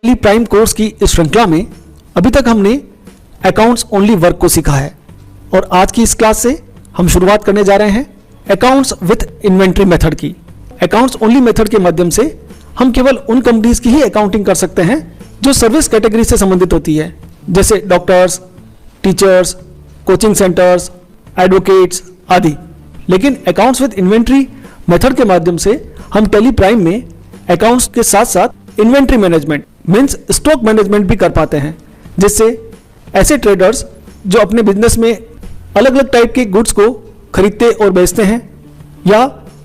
Tally prime course की इस श्रृंखला में अभी तक हमने अकाउंट्स ओनली वर्क को सीखा है और आज की इस क्लास से हम शुरुआत करने जा रहे हैं अकाउंट्स विथ इन्वेंट्री मेथड की। अकाउंट्स ओनली मेथड के माध्यम से हम केवल उन कंपनीज की ही अकाउंटिंग कर सकते हैं जो सर्विस कैटेगरी से संबंधित होती है, जैसे doctors, teachers, coaching centres, advocates आदि। लेकिन अकाउंट्स विथ इन्वेंट्री मेथड के माध्यम से हम टैली प्राइम में अकाउंट्स के साथ साथ inventory management means stock management भी कर पाते हैं, जिससे ऐसे ट्रेडर्स जो अपने बिजनेस में अलग अलग टाइप के गुड्स को खरीदते और बेचते हैं या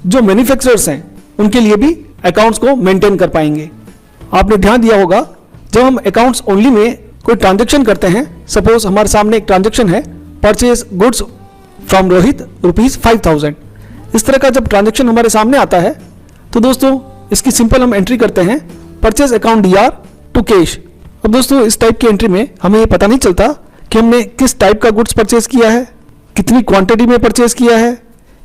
जो मैन्युफैक्चरर्स हैं उनके लिए भी अकाउंट्स को मेंटेन कर पाएंगे। आपने ध्यान दिया होगा जब हम अकाउंट्स ओनली में कोई ट्रांजैक्शन करते हैं, सपोज हमारे सामने एक ट्रांजैक्शन है परचेज गुड्स फ्रॉम रोहित ₹5000। इस तरह का जब ट्रांजैक्शन हमारे सामने आता है तो दोस्तों इसकी सिंपल हम एंट्री करते हैं purchase account DR to cash. अब दोस्तों इस टाइप की एंट्री में हमें ये पता नहीं चलता कि हमने किस टाइप का गुड्स परचेज किया है, कितनी क्वांटिटी में परचेज किया है,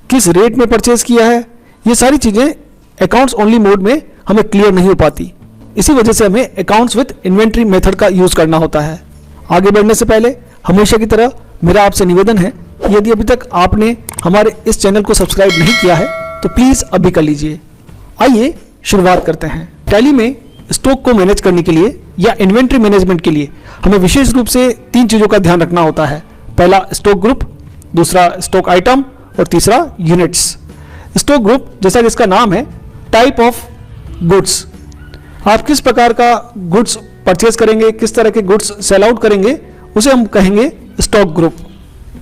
किस रेट में परचेज किया है। ये सारी चीज़ें अकाउंट्स ओनली मोड में हमें क्लियर नहीं हो पाती। इसी वजह से हमें अकाउंट्स विथ इन्वेंट्री मेथड का यूज़ करना होता है। आगे बढ़ने से पहले हमेशा की तरह मेरा आपसे निवेदन है, यदि अभी तक आपने हमारे इस चैनल को सब्सक्राइब नहीं किया है तो प्लीज़ अभी कर लीजिए। आइए शुरुआत करते हैं। टैली में स्टॉक को मैनेज करने के लिए या इन्वेंट्री मैनेजमेंट के लिए हमें विशेष रूप से 3 चीज़ों का ध्यान रखना होता है। पहला स्टॉक ग्रुप, दूसरा स्टॉक आइटम और तीसरा यूनिट्स। स्टॉक ग्रुप जैसा कि इसका नाम है, टाइप ऑफ गुड्स। आप किस प्रकार का गुड्स परचेज करेंगे, किस तरह के गुड्स सेल आउट करेंगे, उसे हम कहेंगे स्टॉक ग्रुप।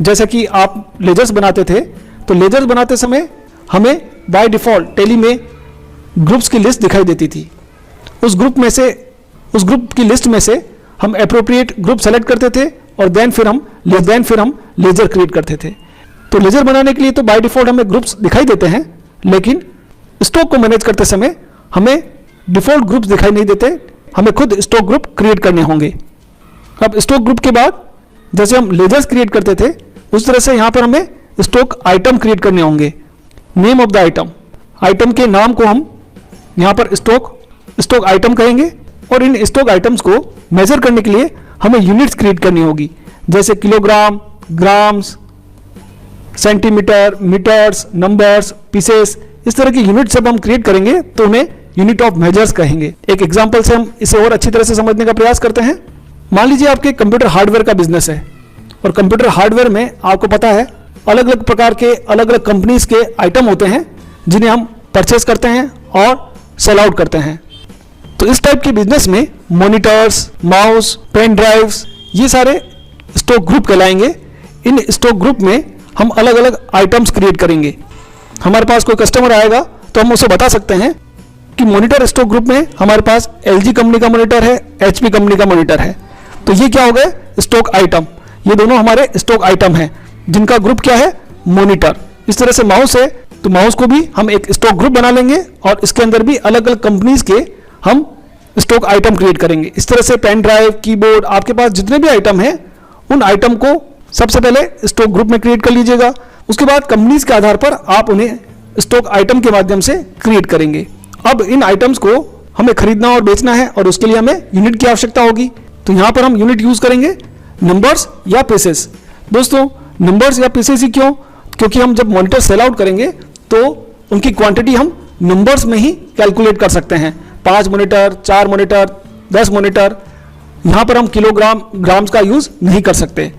जैसा कि आप लेजर्स बनाते थे तो लेजर्स बनाते समय हमें बाय डिफ़ॉल्ट टैली में ग्रुप्स की लिस्ट दिखाई देती थी। उस ग्रुप की लिस्ट में से हम एप्रोप्रिएट ग्रुप सेलेक्ट करते थे और देन फिर हम लेजर क्रिएट करते थे। तो लेजर बनाने के लिए तो बाय डिफ़ॉल्ट हमें ग्रुप्स दिखाई देते हैं, लेकिन स्टॉक को मैनेज करते समय हमें डिफ़ॉल्ट ग्रुप्स दिखाई नहीं देते, हमें खुद स्टॉक ग्रुप क्रिएट करने होंगे। अब स्टॉक ग्रुप के बाद जैसे हम लेजर्स क्रिएट करते थे उस तरह से यहाँ पर हमें स्टॉक आइटम क्रिएट करने होंगे। नेम ऑफ द आइटम के नाम को हम यहाँ पर स्टॉक आइटम कहेंगे और इन स्टॉक आइटम्स को मेजर करने के लिए हमें यूनिट्स क्रिएट करनी होगी, जैसे kilogram, grams, centimetre, metres, numbers, pieces. इस तरह की यूनिट जब हम क्रिएट करेंगे तो उन्हें यूनिट ऑफ मेजर्स कहेंगे। एक एग्जांपल से हम इसे और अच्छी तरह से समझने का प्रयास करते हैं। मान लीजिए आपके कंप्यूटर हार्डवेयर का बिजनेस है और कंप्यूटर हार्डवेयर में आपको पता है अलग अलग प्रकार के अलग अलग कंपनीज के आइटम होते हैं जिन्हें हम परचेज करते हैं और सेल आउट करते हैं। तो इस टाइप के बिजनेस में मॉनिटर्स, माउस, पेन ड्राइव्स ये सारे स्टॉक ग्रुप कहलाएंगे। इन स्टॉक ग्रुप में हम अलग अलग आइटम्स क्रिएट करेंगे। हमारे पास कोई कस्टमर आएगा तो हम उसे बता सकते हैं कि मॉनिटर स्टॉक ग्रुप में हमारे पास LG कंपनी का मॉनिटर है, HP कंपनी का मॉनिटर है। तो ये क्या हो गए, स्टॉक आइटम। ये दोनों हमारे स्टॉक आइटम हैं जिनका ग्रुप क्या है, मॉनिटर। इस तरह से माउस है तो माउस को भी हम एक स्टॉक ग्रुप बना लेंगे और इसके अंदर भी अलग अलग कंपनीज के हम स्टॉक आइटम क्रिएट करेंगे। इस तरह से पेन ड्राइव, कीबोर्ड, आपके पास जितने भी आइटम हैं उन आइटम को सबसे पहले स्टॉक ग्रुप में क्रिएट कर लीजिएगा। उसके बाद कंपनीज के आधार पर आप उन्हें स्टॉक आइटम के माध्यम से क्रिएट करेंगे। अब इन आइटम्स को हमें खरीदना और बेचना है और उसके लिए हमें यूनिट की आवश्यकता होगी। तो यहाँ पर हम यूनिट यूज करेंगे नंबर्स या पीसेस। दोस्तों नंबर्स या पीसेस ही क्यों, क्योंकि हम जब मॉनिटर सेल आउट करेंगे तो उनकी क्वांटिटी हम नंबर्स में ही कैलकुलेट कर सकते हैं। 5 मॉनिटर, 4 मॉनिटर, 10 मॉनिटर, यहाँ पर हम किलोग्राम, ग्राम्स का यूज नहीं कर सकते।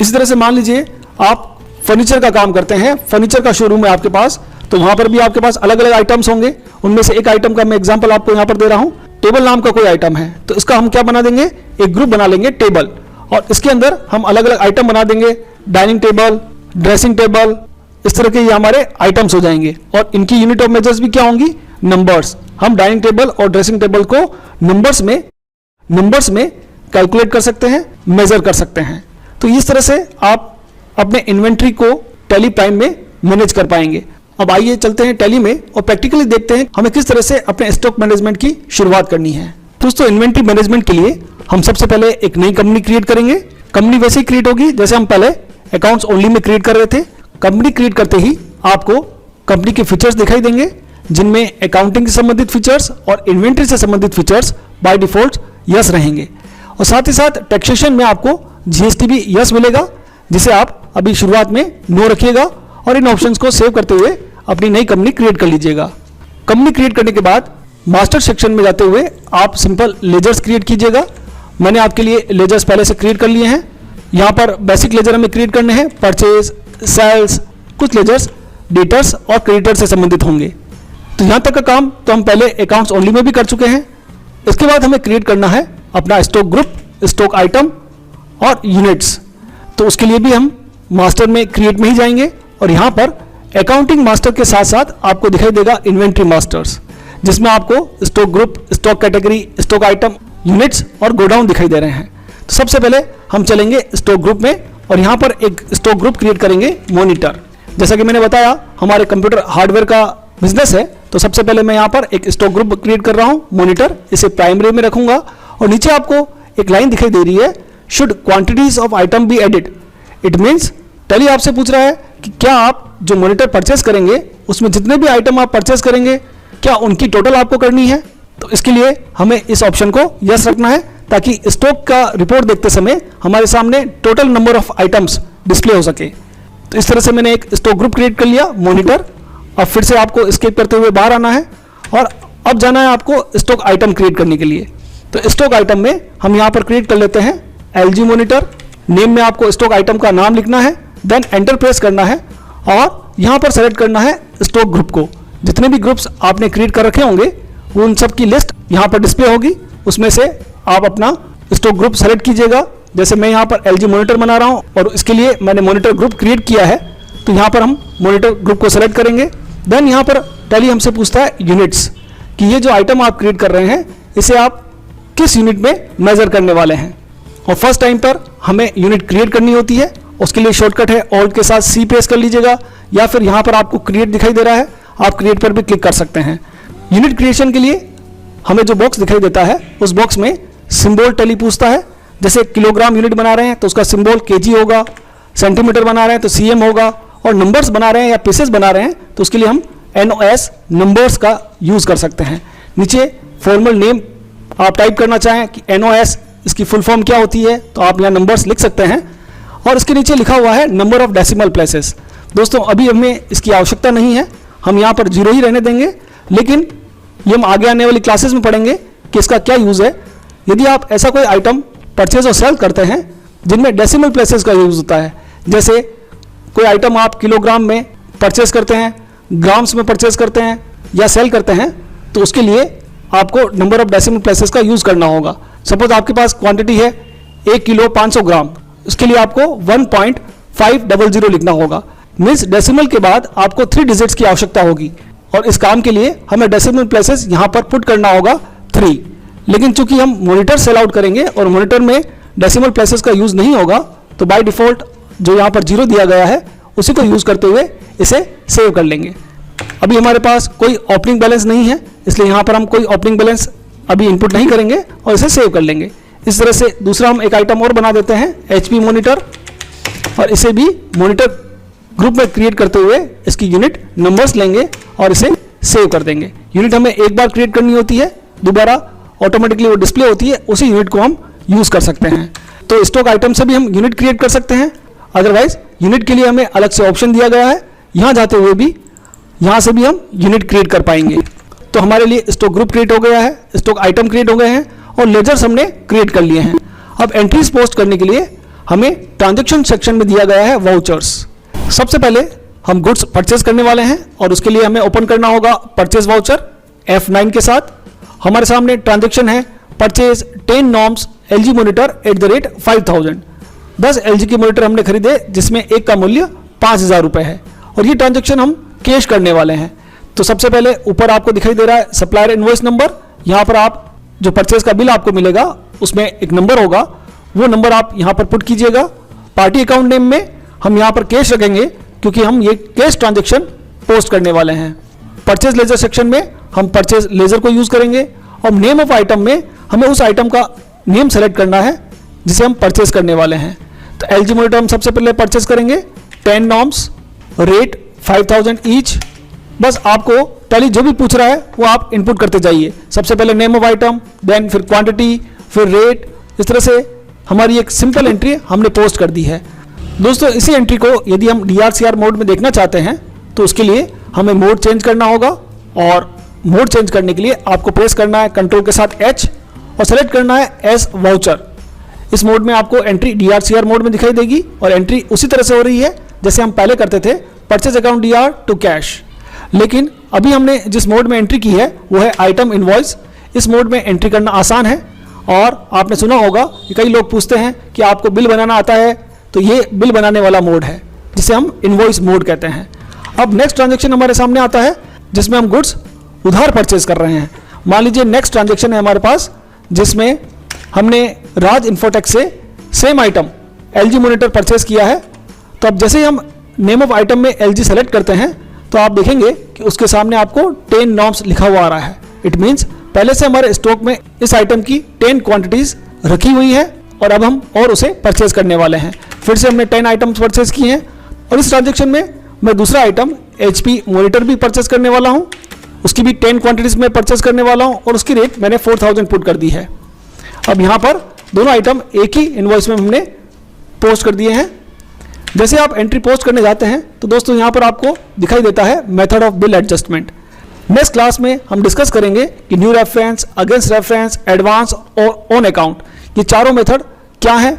इसी तरह से मान लीजिए आप फर्नीचर का काम करते हैं, फर्नीचर का शोरूम है आपके पास, तो वहाँ पर भी आपके पास अलग अलग आइटम्स होंगे। उनमें से एक आइटम का मैं एग्जाम्पल आपको यहाँ पर दे रहा हूँ। टेबल नाम का कोई आइटम है तो इसका हम क्या बना देंगे, एक ग्रुप बना लेंगे टेबल, और इसके अंदर हम अलग अलग आइटम बना देंगे, डाइनिंग टेबल, ड्रेसिंग टेबल। इस तरह के ये हमारे आइटम्स हो जाएंगे और इनकी यूनिट ऑफ मेजर्स भी क्या होंगी, नंबर्स। हम डाइनिंग टेबल और ड्रेसिंग टेबल को नंबर्स में कैलकुलेट कर सकते हैं, मेजर कर सकते हैं। तो इस तरह से आप अपने इन्वेंट्री को टैली प्राइम में मैनेज कर पाएंगे। अब आइए चलते हैं टैली में और प्रैक्टिकली देखते हैं हमें किस तरह से अपने स्टॉक मैनेजमेंट की शुरुआत करनी है। दोस्तों इन्वेंट्री मैनेजमेंट के लिए हम सबसे पहले एक नई कंपनी क्रिएट करेंगे। कंपनी वैसे ही क्रिएट होगी जैसे हम पहले अकाउंट्स ओनली में क्रिएट कर रहे थे। कंपनी क्रिएट करते ही आपको कंपनी के फीचर्स दिखाई देंगे जिनमें अकाउंटिंग से संबंधित फीचर्स और इन्वेंट्री से संबंधित फीचर्स बाय डिफॉल्ट यस रहेंगे। और साथ ही साथ टैक्सेशन में आपको जीएसटी भी यस मिलेगा, जिसे आप अभी शुरुआत में नो रखिएगा और इन ऑप्शंस को सेव करते हुए अपनी नई कंपनी क्रिएट कर लीजिएगा। कंपनी क्रिएट करने के बाद मास्टर सेक्शन में जाते हुए आप सिंपल लेजर्स क्रिएट कीजिएगा। मैंने आपके लिए लेजर्स पहले से क्रिएट कर लिए हैं। यहाँ पर बेसिक लेजर हमें क्रिएट करने हैं, परचेज, सेल्स, कुछ लेजर्स डेटर्स और क्रेडिटर्स से संबंधित होंगे। तो यहाँ तक का काम तो हम पहले अकाउंट्स ओनली में भी कर चुके हैं। इसके बाद हमें क्रिएट करना है अपना स्टॉक ग्रुप, स्टॉक आइटम और यूनिट्स। तो उसके लिए भी हम मास्टर में क्रिएट में ही जाएंगे और यहाँ पर अकाउंटिंग मास्टर के साथ साथ आपको दिखाई देगा इन्वेंट्री मास्टर्स, जिसमें आपको stock group, stock category, stock item, units और गोडाउन दिखाई दे रहे हैं। तो सबसे पहले हम चलेंगे स्टॉक ग्रुप में और यहाँ पर एक स्टॉक ग्रुप क्रिएट करेंगे मॉनिटर। जैसा कि मैंने बताया हमारे कंप्यूटर हार्डवेयर का बिजनेस है, तो सबसे पहले मैं यहाँ पर एक स्टॉक ग्रुप क्रिएट कर रहा हूँ मॉनिटर। इसे प्राइमरी में रखूंगा और नीचे आपको एक लाइन दिखाई दे रही है, should quantities of item be added. It means tally आपसे पूछ रहा है कि क्या आप जो मॉनिटर परचेस करेंगे उसमें जितने भी आइटम आप परचेस करेंगे क्या उनकी टोटल आपको करनी है। तो इसके लिए हमें इस ऑप्शन को यस रखना है ताकि स्टॉक का रिपोर्ट देखते समय हमारे सामने total number of items display हो सके। तो इस तरह से मैंने एक स्टॉक ग्रुप क्रिएट कर लिया मॉनिटर। अब फिर से आपको एस्केप करते हुए बाहर आना है और अब जाना है आपको स्टॉक आइटम क्रिएट करने के लिए। तो स्टॉक आइटम में हम यहाँ पर क्रिएट कर लेते हैं एलजी मॉनिटर। नेम में आपको स्टॉक आइटम का नाम लिखना है, देन एंटर प्रेस करना है और यहाँ पर सेलेक्ट करना है स्टॉक ग्रुप को। जितने भी ग्रुप्स आपने क्रिएट कर रखे होंगे उन सब की लिस्ट यहाँ पर डिस्प्ले होगी, उसमें से आप अपना स्टॉक ग्रुप सेलेक्ट कीजिएगा। जैसे मैं यहाँ पर एलजी मॉनिटर बना रहा हूँ और इसके लिए मैंने मॉनिटर ग्रुप क्रिएट किया है, तो यहाँ पर हम मॉनिटर ग्रुप को सेलेक्ट करेंगे। देन यहाँ पर टैली हमसे पूछता है यूनिट्स कि ये जो आइटम आप क्रिएट कर रहे हैं इसे आप किस यूनिट में मेजर करने वाले हैं। और फर्स्ट टाइम पर हमें यूनिट क्रिएट करनी होती है, उसके लिए शॉर्टकट है ऑल्ट के साथ सी प्रेस कर लीजिएगा या फिर यहाँ पर आपको क्रिएट दिखाई दे रहा है, आप क्रिएट पर भी क्लिक कर सकते हैं। यूनिट क्रिएशन के लिए हमें जो बॉक्स दिखाई देता है उस बॉक्स में सिंबल टैली पूछता है। जैसे किलोग्राम यूनिट बना रहे हैं तो उसका सिंबल केजी होगा, सेंटीमीटर बना रहे हैं तो सीएम होगा, और नंबर्स बना रहे हैं या पीसेस बना रहे हैं तो उसके लिए हम एनओएस नंबर्स का यूज कर सकते हैं। नीचे फॉर्मल नेम आप टाइप करना चाहें कि एनओएस इसकी फुल फॉर्म क्या होती है तो आप यहाँ नंबर्स लिख सकते हैं और इसके नीचे लिखा हुआ है नंबर ऑफ डेसिमल प्लेसेस। दोस्तों अभी हमें इसकी आवश्यकता नहीं है, हम यहाँ पर 0 ही रहने देंगे, लेकिन ये हम आगे आने वाली क्लासेस में पढ़ेंगे कि इसका क्या यूज़ है। यदि आप ऐसा कोई आइटम परचेज और सेल करते हैं जिनमें डेसिमल प्लेसेस का यूज़ होता है, जैसे कोई आइटम आप किलोग्राम में परचेज करते हैं, ग्राम्स में परचेज करते हैं या सेल करते हैं, तो उसके लिए आपको नंबर ऑफ डेसिमल प्लेसेस का यूज़ करना होगा। सपोज आपके पास क्वांटिटी है 1 किलो 500 ग्राम, उसके लिए आपको 1.500 लिखना होगा। मीन्स डेसिमल के बाद आपको 3 डिजिट्स की आवश्यकता होगी और इस काम के लिए हमें डेसिमल प्लेसेस यहाँ पर पुट करना होगा 3। लेकिन चूंकि हम मॉनिटर सेल आउट करेंगे और मॉनिटर में डेसिमल प्लेसेस का यूज़ नहीं होगा, तो बाय डिफ़ॉल्ट जो यहाँ पर 0 दिया गया है उसी को यूज़ करते हुए इसे सेव कर लेंगे। अभी हमारे पास कोई ओपनिंग बैलेंस नहीं है, इसलिए यहाँ पर हम कोई ओपनिंग बैलेंस अभी इनपुट नहीं करेंगे और इसे सेव कर लेंगे। इस तरह से दूसरा हम एक आइटम और बना देते हैं एचपी मॉनिटर, और इसे भी मॉनिटर ग्रुप में क्रिएट करते हुए इसकी यूनिट नंबर्स लेंगे और इसे सेव कर देंगे। यूनिट हमें एक बार क्रिएट करनी होती है, दोबारा ऑटोमेटिकली वो डिस्प्ले होती है, उसी यूनिट को हम यूज़ कर सकते हैं। तो स्टॉक आइटम से भी हम यूनिट क्रिएट कर सकते हैं, अदरवाइज यूनिट के लिए हमें अलग से ऑप्शन दिया गया है, यहाँ जाते हुए भी यहाँ से भी हम यूनिट क्रिएट कर पाएंगे। तो हमारे लिए स्टॉक ग्रुप क्रिएट हो गया है, स्टॉक आइटम क्रिएट हो गए हैं और लेजर्स हमने क्रिएट कर लिए हैं। अब एंट्रीज पोस्ट करने के लिए हमें ट्रांजैक्शन सेक्शन में दिया गया है वाउचर्स। सबसे पहले हम गुड्स परचेज करने वाले हैं और उसके लिए हमें ओपन करना होगा परचेज वाउचर F9 के साथ। हमारे सामने ट्रांजैक्शन है purchase 10 norms LG monitor @5000। 10 LG के मॉनिटर हमने खरीदे जिसमें एक का मूल्य 5000 रुपये है और ये ट्रांजैक्शन हम कैश करने वाले हैं। तो सबसे पहले ऊपर आपको दिखाई दे रहा है सप्लायर इनवॉइस नंबर। यहाँ पर आप जो परचेज का बिल आपको मिलेगा उसमें एक नंबर होगा, वो नंबर आप यहाँ पर पुट कीजिएगा। पार्टी अकाउंट नेम में हम यहाँ पर कैश रखेंगे क्योंकि हम ये कैश ट्रांजैक्शन पोस्ट करने वाले हैं। परचेज लेजर सेक्शन में हम परचेज लेजर को यूज़ करेंगे और नेम ऑफ आइटम में हमें उस आइटम का नेम सेलेक्ट करना है जिसे हम परचेज करने वाले हैं। तो एलजी मॉनिटर हम सबसे पहले परचेज करेंगे 10 नॉर्म्स, रेट 5000 ईच। बस आपको टैली जो भी पूछ रहा है वो आप इनपुट करते जाइए। सबसे पहले नेम ऑफ आइटम, देन फिर क्वांटिटी, फिर रेट, इस तरह से हमारी एक सिंपल एंट्री हमने पोस्ट कर दी है। दोस्तों इसी एंट्री को यदि हम DRCR मोड में देखना चाहते हैं तो उसके लिए हमें मोड चेंज करना होगा, और मोड चेंज करने के लिए आपको प्रेस करना है कंट्रोल के साथ H और सेलेक्ट करना है एज वाउचर। इस मोड में आपको एंट्री DRCR मोड में दिखाई देगी और एंट्री उसी तरह से हो रही है जैसे हम पहले करते थे, purchase account DR to cash. लेकिन अभी हमने जिस मोड में एंट्री की है वो है आइटम इनवॉइस। इस मोड में एंट्री करना आसान है, और आपने सुना होगा कि कई लोग पूछते हैं कि आपको बिल बनाना आता है, तो ये बिल बनाने वाला मोड है जिसे हम इनवॉइस मोड कहते हैं। अब नेक्स्ट ट्रांजैक्शन हमारे सामने आता है जिसमें हम गुड्स उधार परचेज कर रहे हैं। मान लीजिए नेक्स्ट ट्रांजैक्शन है हमारे पास जिसमें हमने राज इन्फोटेक से same item LG monitor purchase किया है। तो अब जैसे ही हम नेम ऑफ आइटम में LG सेलेक्ट करते हैं तो आप देखेंगे कि उसके सामने आपको 10 नॉर्म्स लिखा हुआ आ रहा है। इट मीन्स पहले से हमारे स्टॉक में इस आइटम की 10 क्वांटिटीज रखी हुई है और अब हम और उसे परचेज करने वाले हैं। फिर से हमने 10 आइटम्स परचेज किए हैं और इस ट्रांजेक्शन में मैं दूसरा आइटम HP मॉनिटर भी परचेज करने वाला हूं। उसकी भी 10 क्वांटिटीज में परचेज करने वाला हूं और उसकी रेट मैंने 4000 पुट कर दी है। अब यहाँ पर दोनों आइटम एक ही इनवॉइस में हमने पोस्ट कर दिए हैं। जैसे आप एंट्री पोस्ट करने जाते हैं तो दोस्तों यहाँ पर आपको दिखाई देता है method of bill adjustment. Next class में हम डिस्कस करेंगे कि new reference, against reference, advance और ऑन अकाउंट, ये चारों मेथड क्या हैं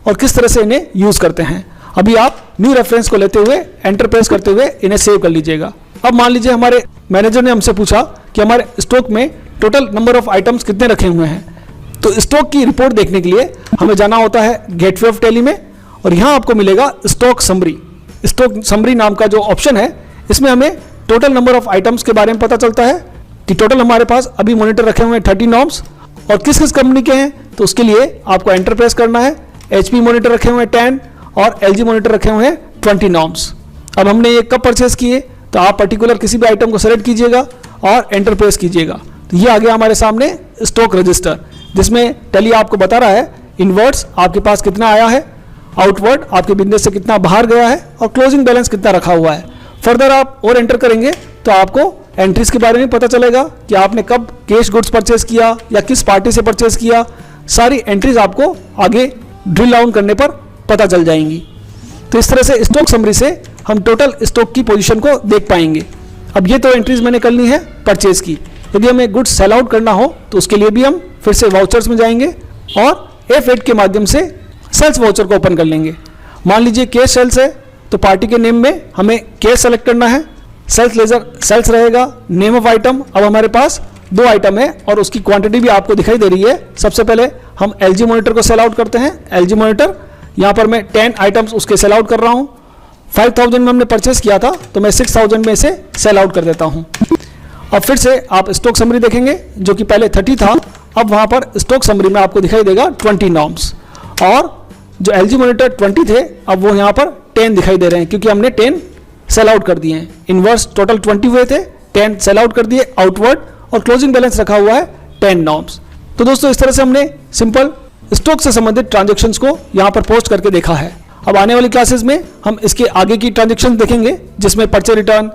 और किस तरह से इन्हें यूज करते हैं। अभी आप न्यू रेफरेंस को लेते हुए एंटर प्रेस करते हुए इन्हें सेव कर लीजिएगा। अब मान लीजिए हमारे मैनेजर ने हमसे पूछा कि हमारे स्टॉक में टोटल नंबर ऑफ आइटम्स कितने रखे हुए हैं। तो स्टॉक की रिपोर्ट देखने के लिए हमें जाना होता है गेटवे ऑफ टैली में, और यहाँ आपको मिलेगा स्टॉक समरी। स्टॉक समरी नाम का जो ऑप्शन है इसमें हमें टोटल नंबर ऑफ आइटम्स के बारे में पता चलता है कि टोटल हमारे पास अभी मॉनिटर रखे हुए हैं 30 नॉर्म्स, और किस किस कंपनी के हैं तो उसके लिए आपको एंटर प्रेस करना है। HP मॉनिटर रखे हुए हैं 10 और LG मॉनिटर रखे हुए हैं 20 नॉर्म्स। अब हमने ये कब परचेज किए तो आप पर्टिकुलर किसी भी आइटम को सेलेक्ट कीजिएगा और एंटर प्रेस कीजिएगा। तो ये आ गया हमारे सामने स्टॉक रजिस्टर, जिसमें टैली आपको बता रहा है इनवर्ड्स आपके पास कितना आया है, आउटवर्ड आपके बिजनेस से कितना बाहर गया है, और क्लोजिंग बैलेंस कितना रखा हुआ है। फर्दर आप और एंटर करेंगे तो आपको एंट्रीज के बारे में पता चलेगा कि आपने कब कैश गुड्स परचेज किया या किस पार्टी से परचेज किया। सारी एंट्रीज आपको आगे ड्रिल डाउन करने पर पता चल जाएंगी। तो इस तरह से स्टॉक समरी से हम टोटल स्टॉक की पोजीशन को देख पाएंगे। अब ये तो एंट्रीज मैंने कर ली है परचेज की। यदि हमें गुड्स सेल आउट करना हो तो उसके लिए भी हम फिर से वाउचर्स में जाएंगे और F8 के माध्यम से सेल्स वाउचर को ओपन कर लेंगे। मान लीजिए कैश सेल्स है तो पार्टी के नेम में हमें कैश सेलेक्ट करना है, सेल्स लेजर सेल्स रहेगा, नेम ऑफ आइटम। अब हमारे पास 2 आइटम है और उसकी क्वांटिटी भी आपको दिखाई दे रही है। सबसे पहले हम LG मॉनिटर को सेल आउट करते हैं। LG मॉनिटर यहाँ पर मैं 10 आइटम्स उसके सेल आउट कर रहा हूँ। 5000 में हमने परचेस किया था तो मैं 6000 में से सेल आउट कर देता हूँ। अब फिर से आप स्टॉक समरी देखेंगे जो कि पहले 30 था, अब वहाँ पर स्टॉक समरी में आपको दिखाई देगा 20 नॉर्म्स, और जो LG मॉनिटर 20 थे अब वो यहाँ पर 10 दिखाई दे रहे हैं क्योंकि हमने 10 सेल आउट कर दिए हैं। इनवर्स टोटल 20 हुए थे, 10 सेल आउट कर दिए आउटवर्ड, और क्लोजिंग बैलेंस रखा हुआ है 10 नॉर्म्स। तो दोस्तों इस तरह से हमने सिंपल स्टॉक से संबंधित ट्रांजैक्शंस को यहाँ पर पोस्ट करके देखा है। अब आने वाली क्लासेस में हम इसके आगे की ट्रांजैक्शंस देखेंगे जिसमें purchase return,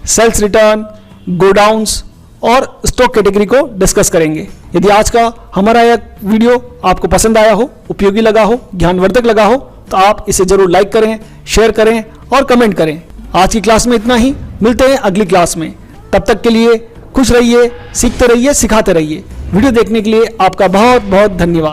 sales return, godowns और स्टॉक कैटेगरी को डिस्कस करेंगे। यदि आज का हमारा यह वीडियो आपको पसंद आया हो, उपयोगी लगा हो, ज्ञानवर्धक लगा हो तो आप इसे जरूर लाइक करें, शेयर करें और कमेंट करें। आज की क्लास में इतना ही, मिलते हैं अगली क्लास में। तब तक के लिए खुश रहिए, सीखते रहिए, सिखाते रहिए। वीडियो देखने के लिए आपका बहुत बहुत धन्यवाद।